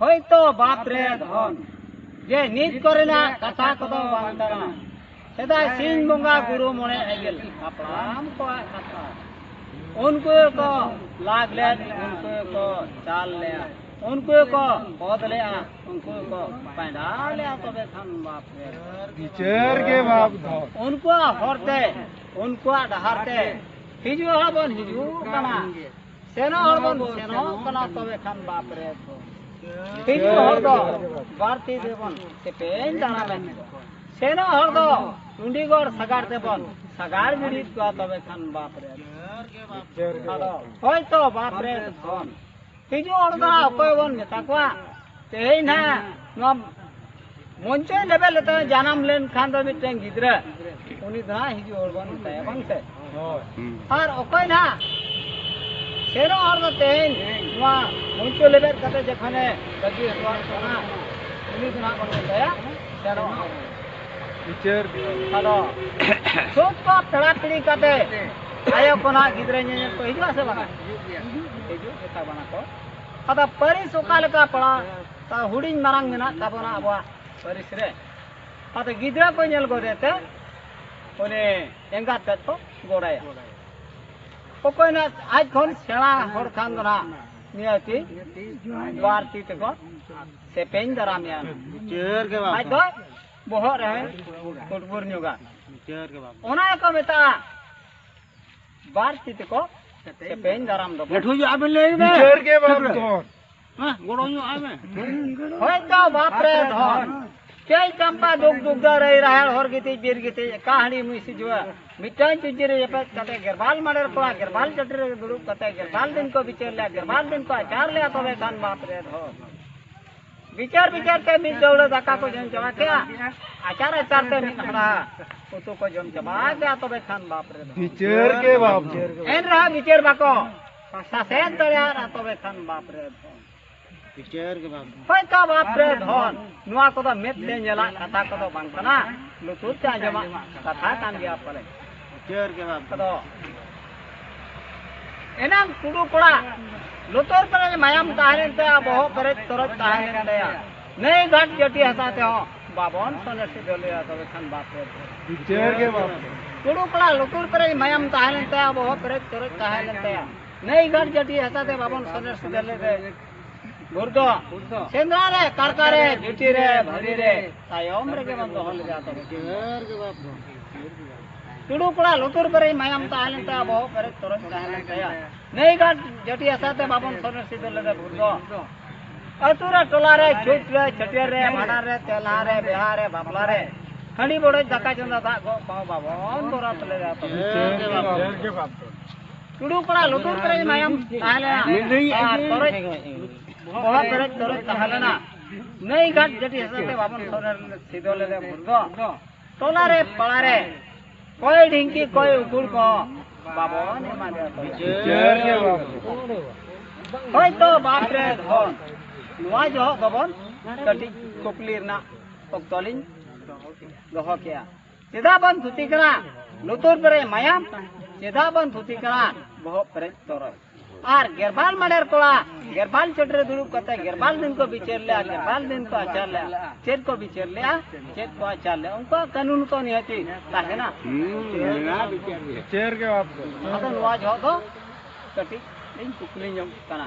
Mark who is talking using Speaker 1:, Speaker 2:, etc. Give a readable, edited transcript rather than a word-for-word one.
Speaker 1: হয়তো বাপরে ধন যে নিজ করে না কথা কত বাংলা সেদাই সিং বঙ্গা গুরু মনে এগেল আপলাম কো কথা उनको को लाग ले उनको को चाल ले उनको को पद ले उनको को पैदा ले तो बेखन बाप रे
Speaker 2: विचार के बाप धो
Speaker 1: उनको हरते उनको डहारते हिजु हबन हिजु कना सेनो हबन सेनो कना तो बेखन बाप रे हिजु हरदो भारती देवन से पेन जाना में सेनो हरदो टुंडीगढ़ सगार देवन सगार गुड़ी को तो बेखन बाप रे হয়তো বাপরে ধন হিজু অর্দা কয়বন মেতাকুয়া তেই না মঞ্চে লেভেল তে জানাম লেন খান দ মিটেন গিদ্রা উনি ধা হিজু অর্বন তাই বাংসে আর অকয় না সেরো অর্দ তেই নোয়া মঞ্চ লেভেল কাতে যেখানে গজি হওয়ার কোনা উনি ধা কোন তায়া সেরো
Speaker 2: विचार
Speaker 1: হ্যালো সব পা পেড়া পিড়ি কাতে आयो कोना गिद्रे ने को हिजवा से बना हिजु एता बना को अदा परिस ओकाल का पड़ा ता हुडिन मारंग मेना ताबना अबा परिस रे अदा गिद्रा को नेल को देते ओने एंगा तत गोडाया ओकोना आज कोन सेला हर खान दना नियति वारती ते को से पेन दरामिया
Speaker 2: विचार के बाप
Speaker 1: आज दो बोह रहे कोटपुर न्युगा
Speaker 2: विचार के बाप
Speaker 1: ओना को मेता भारती को से पेन दराम दो
Speaker 2: बैठो जो आबे ले विचार के बाप धो हां गोड़ो जो आमे
Speaker 1: होय तो बाप रे धन केई चंपा दुख दुखदा रही रहल हर गीती बीर गीती कहानी मिसी जो मिटाई चुजरे ये पे कते गरबाल माडर पड़ा गरबाल चटरे दुरु कते गरबाल दिन को विचार ले गरबाल दिन को आचार ले तो बेखान बाप रे धन विचार विचार के मी दौड़ दाका को जन चबा क्या आचार आचार ते मी हड़ा तो को जन चबा क्या तो बेखान बाप रे
Speaker 2: विचार के बाप
Speaker 1: एन रहा विचार बाको सासेन तो यार तो बेखान बाप रे
Speaker 2: विचार के बाप
Speaker 1: होय का बाप रे धन नुआ को तो मेत ले नेला कथा को तो बांग कना लुतुर चा जमा कथा कान गया पले
Speaker 2: विचार के बाप
Speaker 1: तो एनाम कुडू पड़ा लुतुर पर मायाम ताहरे ते बहु पर तरत ताहरे ते नहीं घाट जटी हसाते हो बाबन सोने से डले तो बेखान बाप रे
Speaker 2: विचार के बाप
Speaker 1: कुडू पड़ा लुतुर पर मायाम ताहरे ते बहु पर तरत ताहरे ते नहीं घाट जटी हसाते बाबन सोने से डले ते गुर्दो सेंद्रा रे कारका रे झुटी रे भरी रे तायम रे के बंद होल जातो
Speaker 2: विचार के बाप
Speaker 1: टुडू पड़ा लुतुर पर मायाम ताहले ता बहु पर तरत ताहले तया नहीं घाट जटी हसाते बाबन सोने से डले ते गुर्दो अतुरा टोला रे छुट रे छटिया रे भाड़ा रे तेला रे बिहार रे बाबला रे खड़ी बड़े दका चंदा ता गो पाव बाबन तोरा तले जातो
Speaker 2: विचार के बाप
Speaker 1: टुडू पड़ा लुतुर पर मायाम ताहले तरत बहुत तरह तरह तहलना नहीं घाट जटी हसते बाबन सोने सीधोले रे मुर्गो टोला रे पड़ा रे कोई ढिंकी कोई उकुड़ को बाबन मा दे
Speaker 2: विचार के बाप
Speaker 1: होय तो बाप रे धन नुआ जो गबन कटी कोकलीरना पक्तलिन दोह किया सीधा बन थुती करा लुतुर परे मायाम सीधा बन थुती करा बहुत परे तोर आर गरबाल मडर कोला गरबाल चटरे दुरुप कते गरबाल दिन को बिचर ले गरबाल दिन को आचार ले चेत को बिचर ले चेत को आचार ले उनको कानून तो नहीं है ताहे ना
Speaker 2: विचार के बाप
Speaker 1: अदन वाज हो तो कटी इन कुकली जम कना